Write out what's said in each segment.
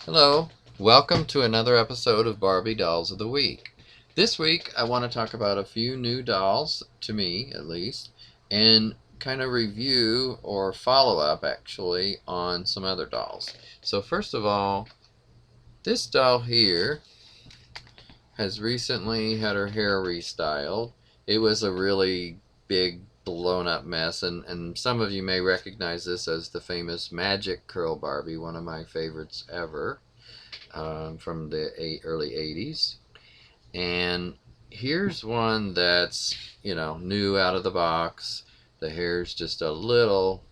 Hello, welcome to another episode of Barbie Dolls of the Week. This week I want to talk about a few new dolls, to me at least, and kind of review or follow up actually on some other dolls. So, first of all, this doll here has recently had her hair restyled. It was a really big blown up mess, and some of you may recognize this as the famous Magic Curl Barbie, one of my favorites ever from the early 80s. And here's one that's, new out of the box. The hair's just a little,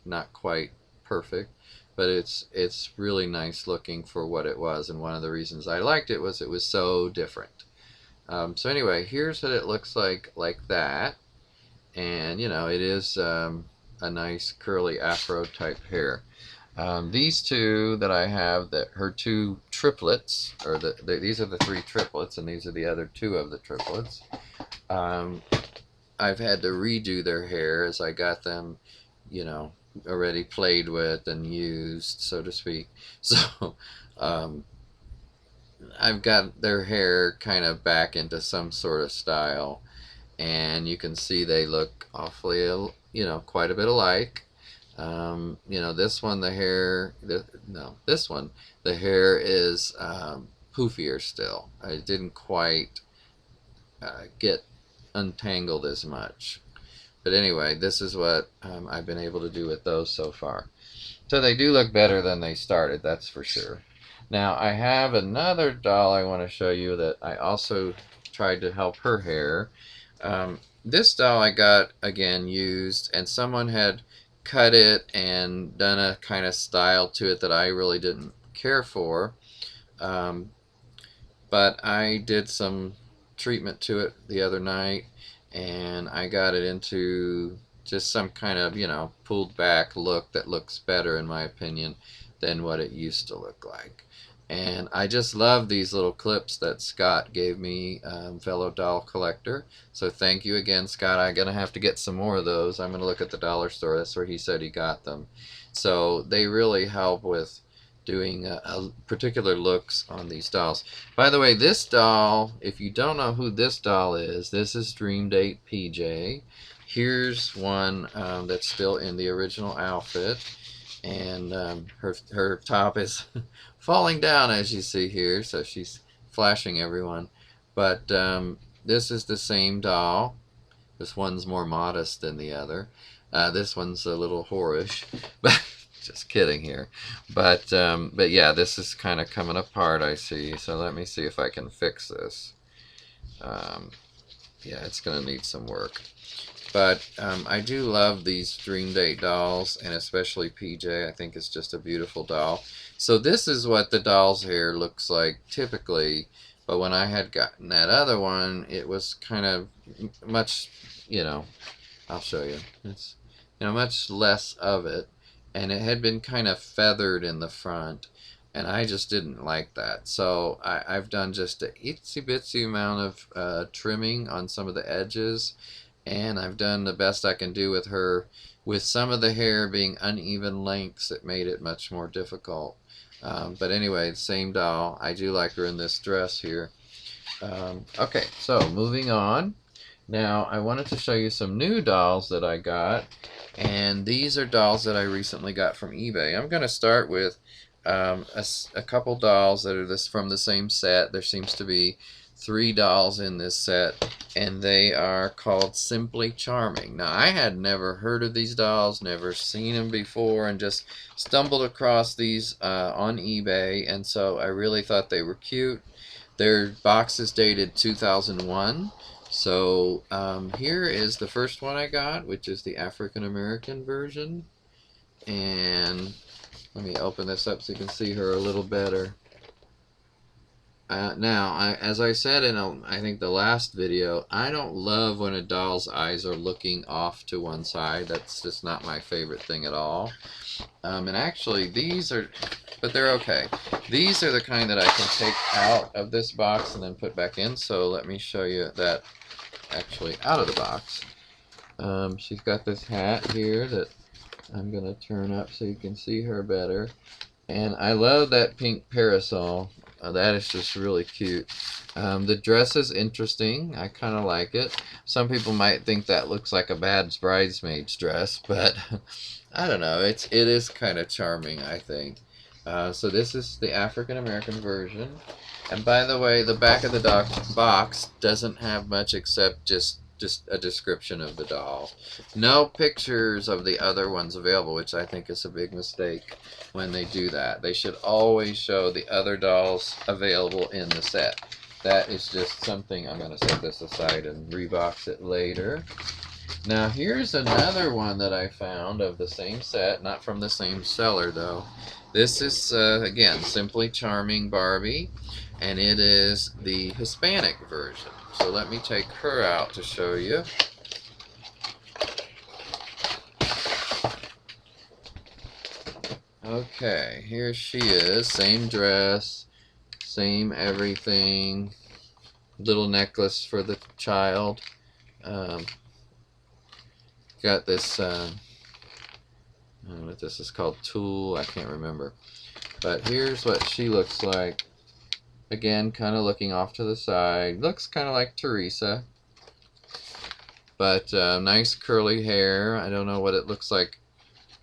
not quite perfect, but it's really nice looking for what it was. And one of the reasons I liked it was so different. So anyway, here's what it looks like that. And, it is a nice curly afro type hair. These two that I have, that her two triplets, or these are the three triplets, and these are the other two of the triplets. Um, I've had to redo their hair as I got them, you know, already played with and used, so to speak. So um, I've got their hair kind of back into some sort of style, and you can see they look awfully, quite a bit alike. This one, the hair, no, this one, the hair is poofier still. I didn't quite get untangled as much. But anyway, this is what I've been able to do with those so far. So they do look better than they started, that's for sure. Now, I have another doll I want to show you that I also tried to help her hair. This doll I got, again, used, and someone had cut it and done a kind of style to it that I really didn't care for. Um, but I did some treatment to it the other night, and I got it into just some kind of, pulled back look that looks better, in my opinion, than what it used to look like. And I just love these little clips that Scott gave me, fellow doll collector. So thank you again, Scott. I'm going to have to get some more of those. I'm going to look at the dollar store. That's where he said he got them. So they really help with doing particular looks on these dolls. By the way, this doll, if you don't know who this doll is, this is Dream Date PJ. Here's one that's still in the original outfit, and her top is falling down, as you see here, so she's flashing everyone. But this is the same doll. This one's more modest than the other. This one's a little whorish, but just kidding here. But yeah, this is kind of coming apart, I see. So let me see if I can fix this. Um, yeah, it's going to need some work. But I do love these Dream Date dolls, and especially PJ. I think it's just a beautiful doll. So this is what the doll's hair looks like typically. But when I had gotten that other one, it was kind of much, I'll show you. It's, much less of it. And it had been kind of feathered in the front. And I just didn't like that. So I've done just a itsy bitsy amount of trimming on some of the edges, and I've done the best I can do with her. With some of the hair being uneven lengths, it made it much more difficult. But anyway, same doll. I do like her in this dress here. Okay, so moving on. Now, I wanted to show you some new dolls that I got, and these are dolls that I recently got from eBay. I'm going to start with a couple dolls that are from the same set. There seems to be three dolls in this set, and they are called Simply Charming. Now, I had never heard of these dolls, never seen them before, and just stumbled across these on eBay, and so I really thought they were cute. Their box is dated 2001. So here is the first one I got, which is the African American version. And let me open this up so you can see her a little better. Now, as I said in I think the last video, I don't love when a doll's eyes are looking off to one side. That's just not my favorite thing at all. And actually, these are, but they're okay. These are the kind that I can take out of this box and then put back in. So let me show you that actually out of the box. She's got this hat here that I'm going to turn up so you can see her better. And I love that pink parasol. That is just really cute. The dress is interesting. I kind of like it. Some people might think that looks like a bad bridesmaid's dress, but I don't know. It is kind of charming, I think. So this is the African American version. And by the way, the back of the box doesn't have much except just a description of the doll. No pictures of the other ones available, which I think is a big mistake when they do that. They should always show the other dolls available in the set. That is just something. I'm going to set this aside and rebox it later. Now here's another one that I found of the same set, not from the same seller though. This is, again, Simply Charming Barbie, and it is the Hispanic version. So let me take her out to show you. Okay, here she is, same dress, same everything, little necklace for the child. Got this, I don't know what this is called, tulle, I can't remember. But here's what she looks like. Again, kind of looking off to the side. Looks kind of like Teresa. But nice curly hair. I don't know what it looks like,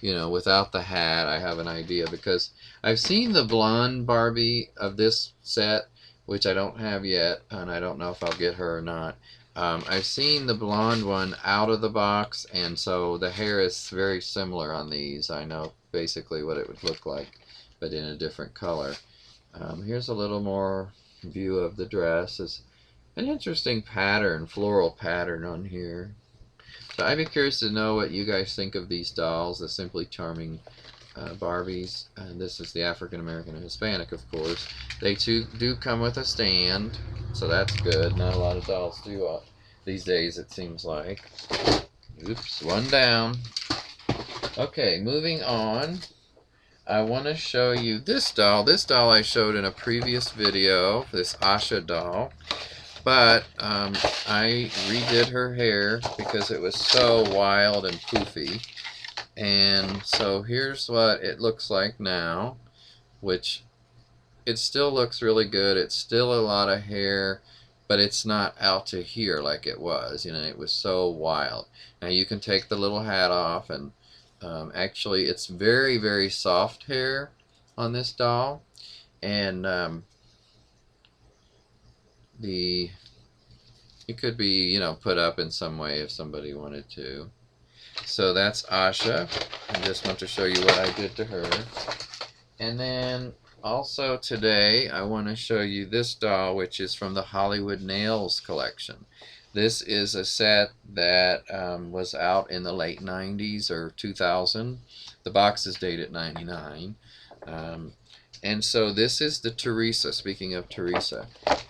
you know, without the hat. I have an idea because I've seen the blonde Barbie of this set, which I don't have yet, and I don't know if I'll get her or not. I've seen the blonde one out of the box, and so the hair is very similar on these. I know basically what it would look like, but in a different color. Here's a little more view of the dress. It's an interesting pattern, floral pattern on here. So I'd be curious to know what you guys think of these dolls, the Simply Charming Barbies. And this is the African American and Hispanic, of course. They too do come with a stand, so that's good. Not a lot of dolls do these days, it seems like. Oops, one down. Okay, moving on. I want to show you this doll. This doll I showed in a previous video, this Asha doll. But I redid her hair because it was so wild and poofy. And so here's what it looks like now, which it still looks really good. It's still a lot of hair, but it's not out to here like it was. You know, it was so wild. Now you can take the little hat off, and actually it's very, very soft hair on this doll. And it could be, you know, put up in some way if somebody wanted to. So that's Asha. I just want to show you what I did to her. And then also today I want to show you this doll, which is from the Hollywood Nails collection. This is a set that was out in the late 90s or 2000. The box is dated 99. And so this is the Teresa. Speaking of Teresa,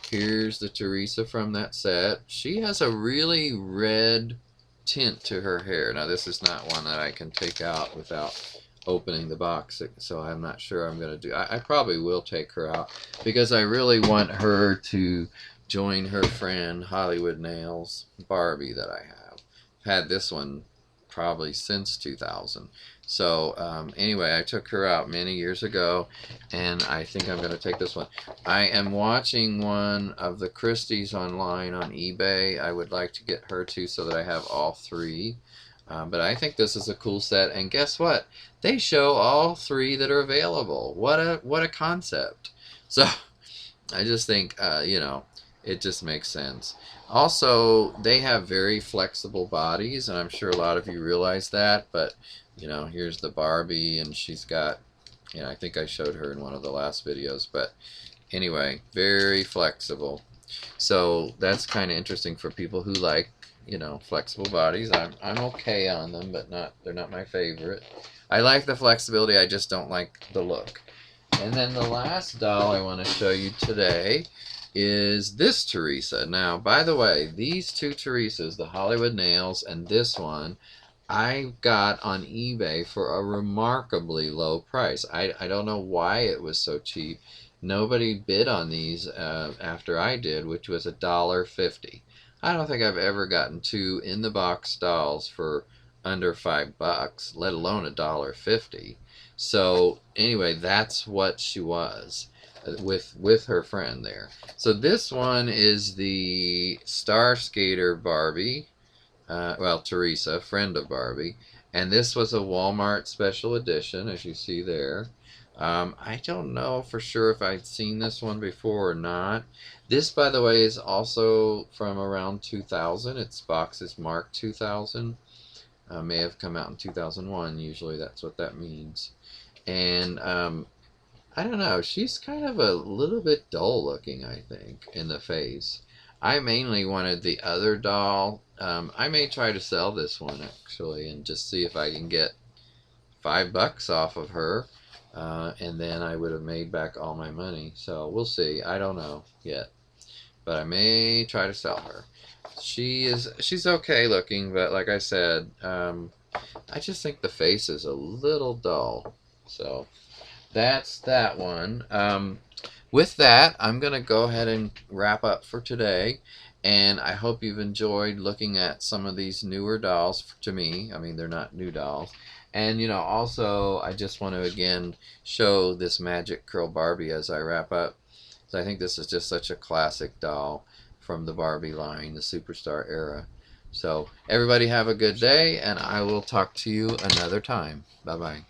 here's the Teresa from that set. She has a really red tint to her hair. Now this is not one that I can take out without opening the box, so I'm not sure I'm going to do. I probably will take her out because I really want her to join her friend Hollywood Nails Barbie that I have. I've had this one probably since 2000. So anyway, I took her out many years ago, and I think I'm going to take this one. I am watching one of the Christies online on eBay. I would like to get her too so that I have all three. But I think this is a cool set, and guess what? They show all three that are available. What a concept! So I just think you know, it just makes sense. Also, they have very flexible bodies, and I'm sure a lot of you realize that. But you know, here's the Barbie, and she's got, you know, I think I showed her in one of the last videos. But anyway, very flexible. So that's kind of interesting for people who like, you know, flexible bodies. I'm okay on them, but they're not my favorite. I like the flexibility, I just don't like the look. And then the last doll I want to show you today is this Teresa. Now, by the way, these two Teresas, the Hollywood Nails and this one, I got on eBay for a remarkably low price. I don't know why it was so cheap. Nobody bid on these after I did, which was $1.50. I don't think I've ever gotten two in the box dolls for under $5, let alone $1.50. So anyway, that's what she was with her friend there. So this one is the Star Skater Barbie. Well, Teresa, friend of Barbie, and this was a Walmart special edition, as you see there. I don't know for sure if I'd seen this one before or not. This, by the way, is also from around 2000. Its box is marked 2000. May have come out in 2001. Usually that's what that means. And I don't know. She's kind of a little bit dull looking, I think, in the face. I mainly wanted the other doll. I may try to sell this one actually and just see if I can get $5 off of her. And then I would have made back all my money. So we'll see. I don't know yet. But I may try to sell her. She's okay looking, but like I said, I just think the face is a little dull. So that's that one. With that, I'm going to go ahead and wrap up for today. And I hope you've enjoyed looking at some of these newer dolls to me. I mean, they're not new dolls. And, also, I just want to again show this Magic Curl Barbie as I wrap up. So I think this is just such a classic doll from the Barbie line, the Superstar era. So, everybody have a good day, and I will talk to you another time. Bye-bye.